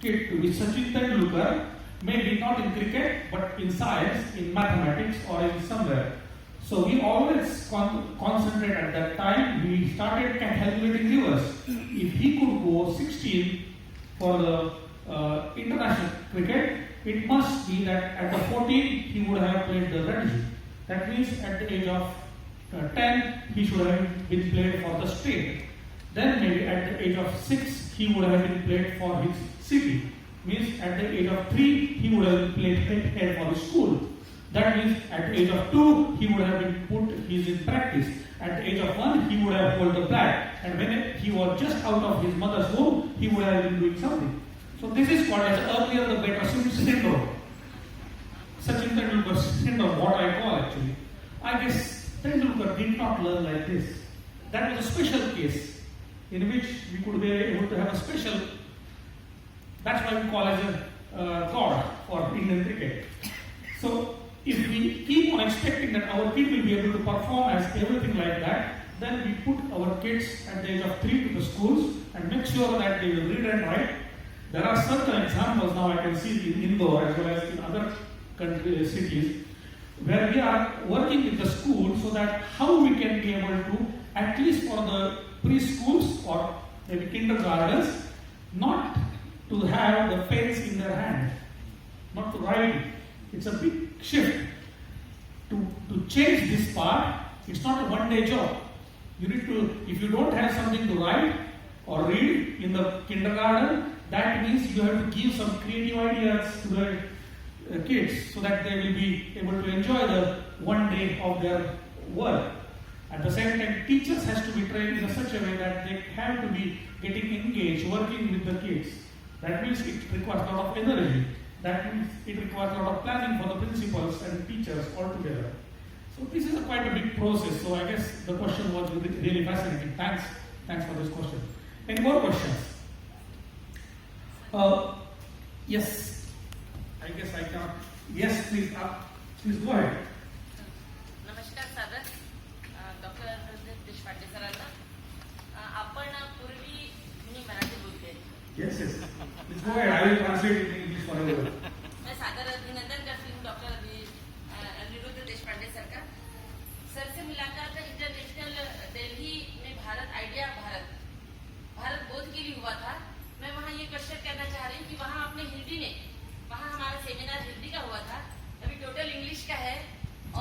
kid to be Sachin Tendulkar, maybe not in cricket, but in science, in mathematics, or in somewhere. So we always concentrate at that time. We started calculating rivers. If he could go 16 for the international cricket, it must be that at the 14 he would have played the Ranji. That means at the age of 10 he should have been played for the state. Then maybe at the age of 6 he would have been played for his city. Means at the age of 3 he would have been played for his school. That means at the age of 2 he would have been put in practice. At the age of 1 he would have held the flag. And when he was just out of his mother's womb, he would have been doing something. So this is called as earlier the better syndrome. Sachin Tendulkar syndrome, what I call actually. I guess Tendulkar did not learn like this. That was a special case in which we could be able to have a special. That's why we call as a god for Indian cricket. So if we keep on expecting that our kid will be able to perform as everything like that, then we put our kids at the age of 3 to the schools and make sure that they will read and write. There are certain examples now I can see in Indore as well as in other cities where we are working with the school so that how we can be able to, at least for the preschools or maybe kindergartens, not to have the pens in their hand, not to write it. It's a big shift. To change this part, it's not a one-day job. You need to, if you don't have something to write or read in the kindergarten, that means you have to give some creative ideas to the kids so that they will be able to enjoy the one day of their work. At the same time, teachers has to be trained in such a way that they have to be getting engaged, working with the kids. That means it requires a lot of energy. That means it requires a lot of planning for the principals and teachers altogether. So this is quite a big process. So I guess the question was really fascinating. Thanks for this question. Any more questions? Yes. I guess I cannot. Yes, please. Please go ahead. नमस्कार सादर doctor Deshpande सरांना आपण पूर्वी मी मराठी बोलते. Yes. Please go ahead. I will translate it in English for everyone. मैं सादर अभिनंदन करती हूँ डॉक्टर अनिरुद्ध देशपांडे सर का. सर से मुलाकात इंटरनेशनल दिल्ली में भारत बोध के लिए हुआ था. मैं वहाँ ये क्वेश्चन करना चाह रही हूँ कि वहाँ आपने हिंदी में, वहाँ हमारा सेमिनार हिंदी का हुआ था, अभी टोटल इंग्लिश का है.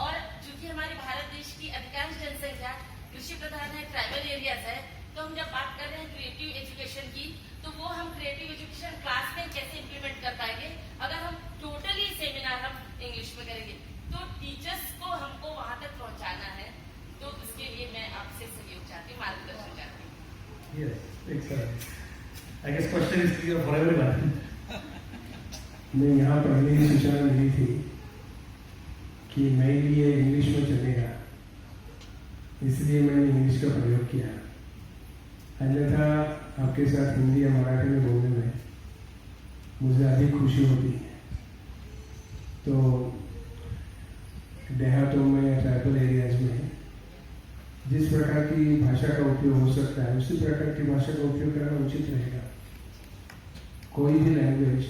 और चूंकि हमारे भारत देश की अधिकांश जनसंख्या कृषि प्रधान है, ट्राइबल एरियाज है, तो हम जब बात कर रहे हैं क्रिएटिव एजुकेशन की, तो वो हम क्रिएटिव एजुकेशन क्लास में कैसे इम्प्लीमेंट कर पाएंगे अगर हम टोटली सेमिनार हम इंग्लिश में करेंगे. तो टीचर्स को हमको वहाँ तक पहुँचाना है, तो उसके लिए मैं आपसे सहयोग चाहती हूँ, मार्गदर्शन चाहती हूँ. Yes, excellent. I guess question is clear for everyone. मैं यहाँ पहले ही सूचना मिली थी कि मेरे लिए इंग्लिश में चलेगा, इसलिए मैंने इंग्लिश का प्रयोग किया. अन्यथा आपके साथ हिंदी या मराठी में बोलने में मुझे अधिक खुशी होती है. तो देहातों में, ट्राइबल एरियाज में जिस प्रकार की भाषा का उपयोग हो सकता है, उसी प्रकार की भाषा का उपयोग करना उचित रहेगा. कोई भी लैंग्वेज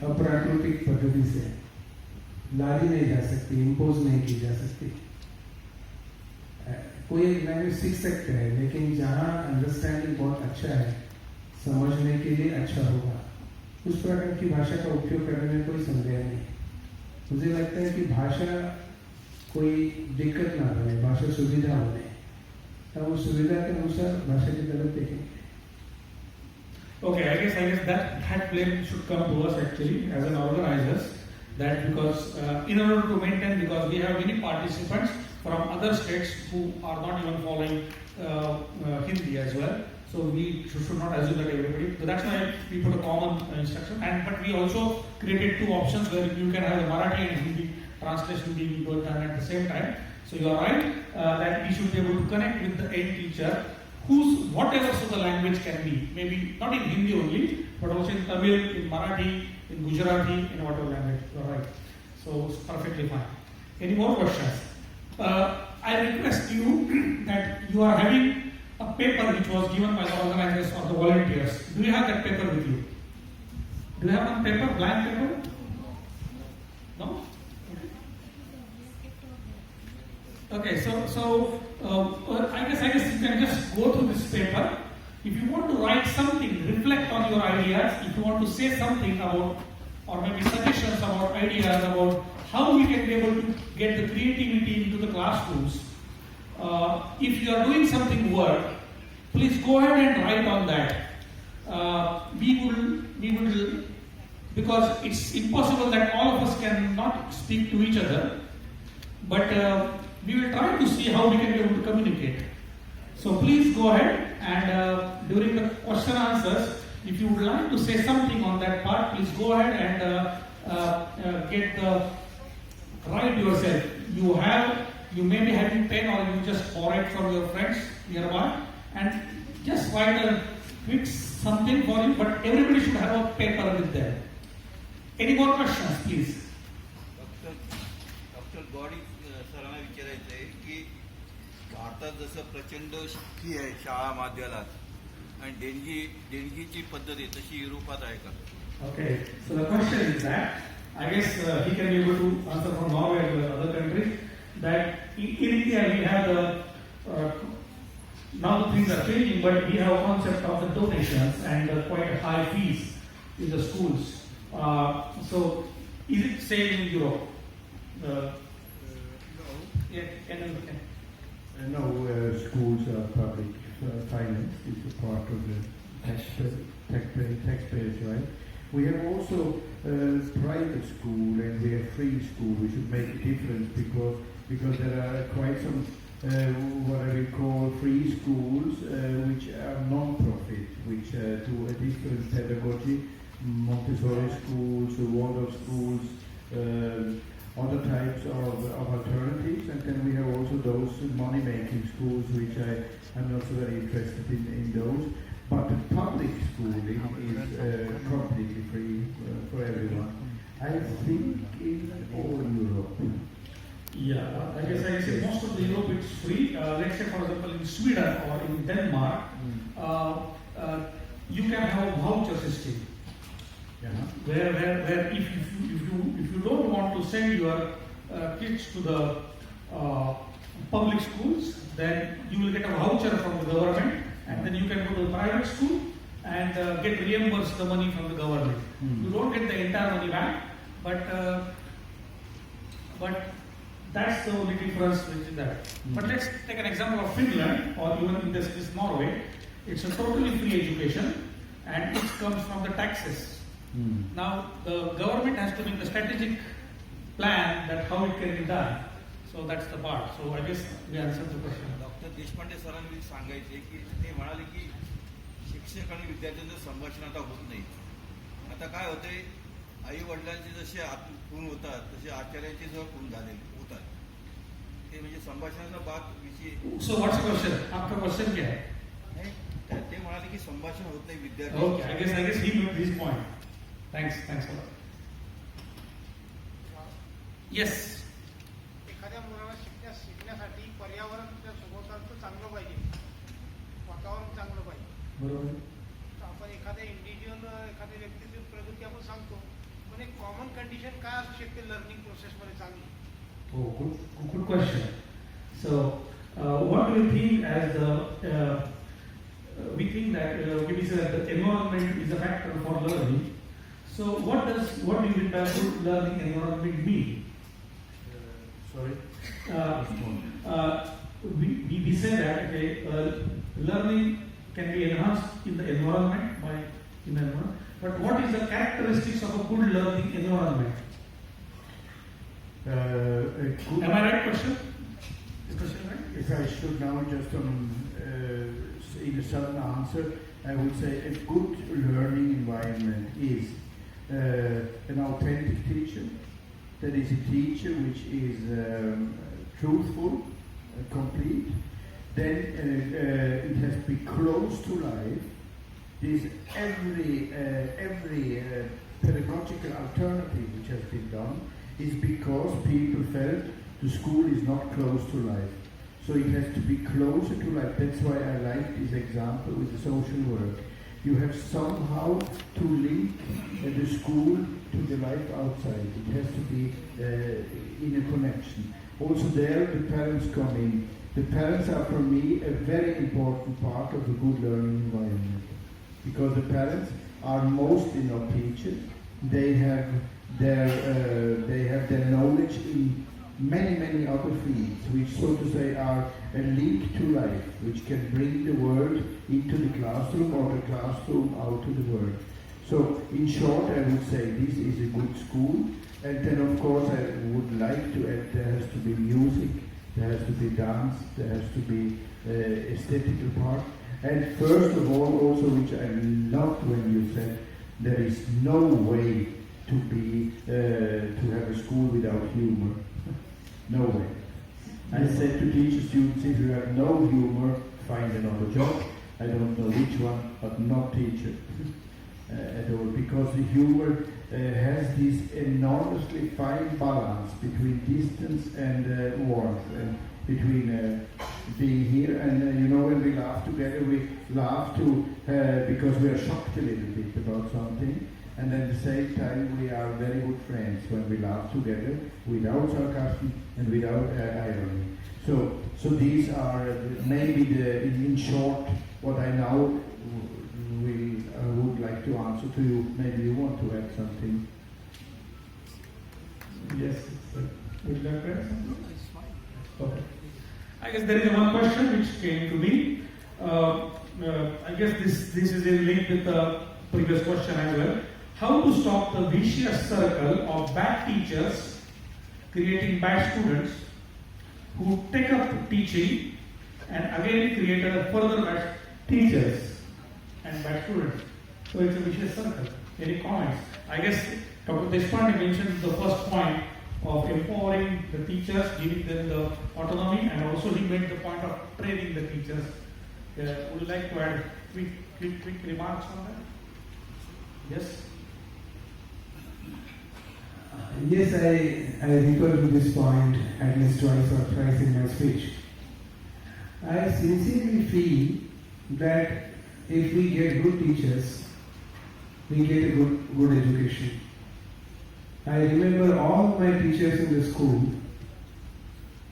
अप्राकृतिक पद्धति से लादी नहीं जा सकती, इम्पोज नहीं की जा सकती. कोई लैंग्वेज सीख सकते हैं, लेकिन जहाँ अंडरस्टैंडिंग बहुत अच्छा है, समझने के लिए अच्छा होगा, उस प्रकार की भाषा का उपयोग करने में कोई संदेह नहीं. मुझे लगता है कि भाषा कोई दिक्कत ना बने, भाषा सुविधा बने, तब उस सुविधा के अनुसार भाषा की तरफ देखेंगे. Okay, I guess that blame should come to us actually as an organizers. That because in order to maintain, because we have many participants from other states who are not even following Hindi as well. So we should not assume that everybody. So that's why we put a common instruction. But we also created two options where you can have the Marathi and Hindi translation being done at the same time. So you are right that we should be able to connect with the end teacher, whose whatever so the language can be, maybe not in Hindi only, but also in Tamil, in Marathi, in Gujarati, in whatever language. You are right. So it's perfectly fine. Any more questions? I request you that you are having a paper which was given by the organizers or the volunteers. Do you have that paper with you? Do you have one paper, blank paper? No? Okay, so I guess you can just go through this paper. If you want to write something, reflect on your ideas. If you want to say something about, or maybe suggestions about ideas about how we can be able to get the creativity into the classrooms. If you are doing something work, please go ahead and write on that. We will, because it's impossible that all of us can not speak to each other, but we will try to see how we can be able to communicate. So please go ahead and during the question answers, if you would like to say something on that part, please go ahead and write yourself. You may be having pen or you just borrow it from your friends nearby and just write a quick something for you, but everybody should have a paper with them. Any more questions, please? Doctor gaudy सरांना विचारायचं आहे की भारतात जसं प्रचंड शिक्षी आहे शाळा माध्यमात आणि देणगीची पद्धत आहे तशी युरोपात आहे का? Okay, so the question is that I guess he can be able to answer from Norway or other countries that in India we have now the things are changing, but we have a concept of the donations and quite high fees in the schools. So is it same in Europe? No. Yeah, No, schools are public financed. It's a part of the taxpayers, right? We have also private school and we have free school. We should make a difference because there are quite some what I will call free schools which are non-profit, which do a different pedagogy, Montessori schools, Waldorf schools, other types of alternatives, and then we have also those money-making schools which I'm not so very interested in those. But the public schooling is completely free for everyone. I think in all Europe. Yeah, I guess most of the Europe it's free. Let's say for example in Sweden or in Denmark, you can have a voucher system. Yeah. Where if you don't want to send your kids to the public schools, then you will get a voucher from the government, and then you can go to the private school and get reimbursed the money from the government. You don't get the entire money back, but that's the only difference with that. But let's take an example of Finland or even in this Norway. It's a totally free education, and it comes from the taxes. Now the government has to make the strategic plan that how it can be done. So that's the part. So I guess we answered the question. Doctor Deshpande सरांनी सांगायचे की ते म्हणाले की शिक्षक आणि विद्यार्थ्यांचं संभाषण आता होत नाही. आता काय होतंय, आई वडिलांचे जसे खून होतात तसे आचार्यांचे सुद्धा खून झाले होतात. ते म्हणजे संभाषणाचा भाग विषय. So what's the question? आपका question क्या है? ते म्हणाले की संभाषण होत नाही विद्यार्थी. Okay, I guess he made his point. Thanks a lot. Yes. एखाद्या मुलाला शिकण्यासाठी पर्यावरण त्या सभोवतालचं चांगलं पाहिजे, वातावरण चांगलं पाहिजे. बरोबर. आपण एखाद्या इंडिव्हिज्युअल एखाद्या व्यक्तीची प्रगती आपण सांगतो, पण एक कॉमन कंडिशन काय असू शकते लर्निंग प्रोसेसमध्ये चांगली? Oh, good question. So, what do you think as the we think that we say that the environment is a factor for learning. So, what do you mean by good learning environment mean? Sorry. We say that learning can be enhanced in the environment but what is the characteristics of a good learning environment? Am I right question? Is question right? If I should now just in a sudden answer, I would say a good learning environment is an authentic teacher. That is a teacher which is truthful, complete. Then it has to be close to life. Every pedagogical alternative which has been done is because people felt the school is not close to life. So it has to be closer to life. That's why I like this example with the social work. You have somehow to link the school to the life outside. It has to be in a connection. Also there, the parents come in. The parents are, for me, a very important part of a good learning environment. Because the parents are mostly not teachers. They have their knowledge in many other fields, which, so to say, are a link to life, which can bring the world into the classroom or the classroom out to the world. So, in short, I would say this is a good school. And then, of course, I would like to add there has to be music, there has to be dance, there has to be aesthetical part. And first of all, also, which I loved when you said, there is no way to have a school without humor. No way. I said to teach students, if you have no humor, find another job. I don't know which one, but not teacher at all, because the humor has this enormously fine balance between distance and warmth, and between being here and when we laugh together, we laugh because we are shocked a little bit about something, and at the same time we are very good friends when we laugh together without sarcasm and without irony. So these are maybe in short what I now would like to answer to you. Maybe you want to add something. Yes. Would you like to add something? No, it's fine. Okay. I guess there is one question which came to me. I guess this is in link with the previous question as well. How to stop the vicious circle of bad teachers creating bad students who take up teaching and again create a further bad teachers and bad students. So it's a vicious circle. Any comments? I guess Dr. Deshpande mentioned the first point of empowering the teachers, giving them the autonomy, and also he made the point of training the teachers. Would you like to add quick remarks on that? Yes? Yes, I refer to this point at least twice or thrice in my speech. I sincerely feel that if we get good teachers, we get a good education. I remember all my teachers in the school.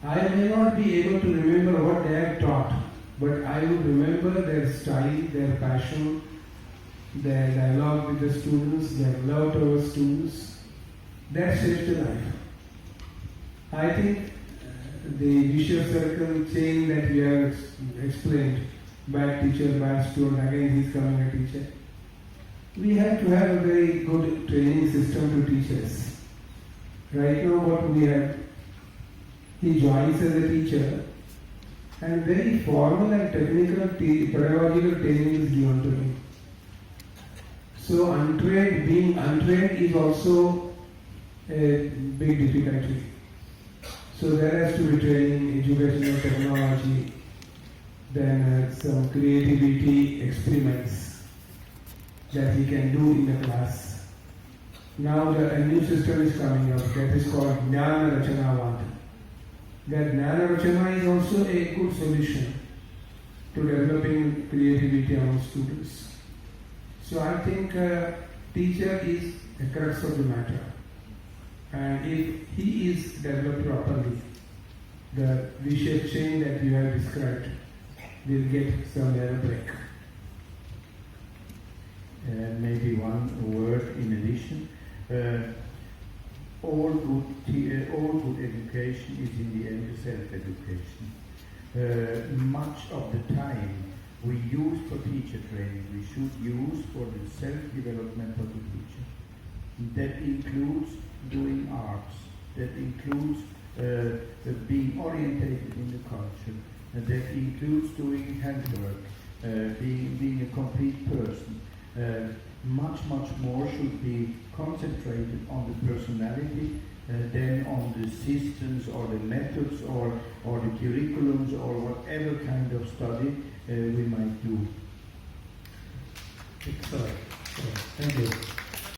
I may not be able to remember what they have taught, but I would remember their style, their passion, their dialogue with the students, their love towards students. That shapes the life. I think the vicious circle chain that we have explained, bad teacher, bad student, again he's coming a teacher. We have to have a very good training system to teach us. Right now what we have, he joins as a teacher and very formal and technical pedagogical training is given to him. So being untrained is also a big difficulty. So there has to be training, educational technology, then some creativity experiments that he can do in the class. Now a new system is coming up that is called Jnana Rachanavant. That Jnana Rachana is also a good solution to developing creativity among students. So I think teacher is the crux of the matter. And if he is developed properly, the vicious chain that you have described will get some error break. Maybe one word in addition. All good education is in the end self-education. Much of the time we use for teacher training, we should use for the self-development of the teacher. That includes doing arts, that includes being orientated in the culture, that includes doing handwork, being a complete person. Much more should be concentrated on the personality than on the systems or the methods or the curriculums or whatever kind of study we might do. Excellent. Thank you.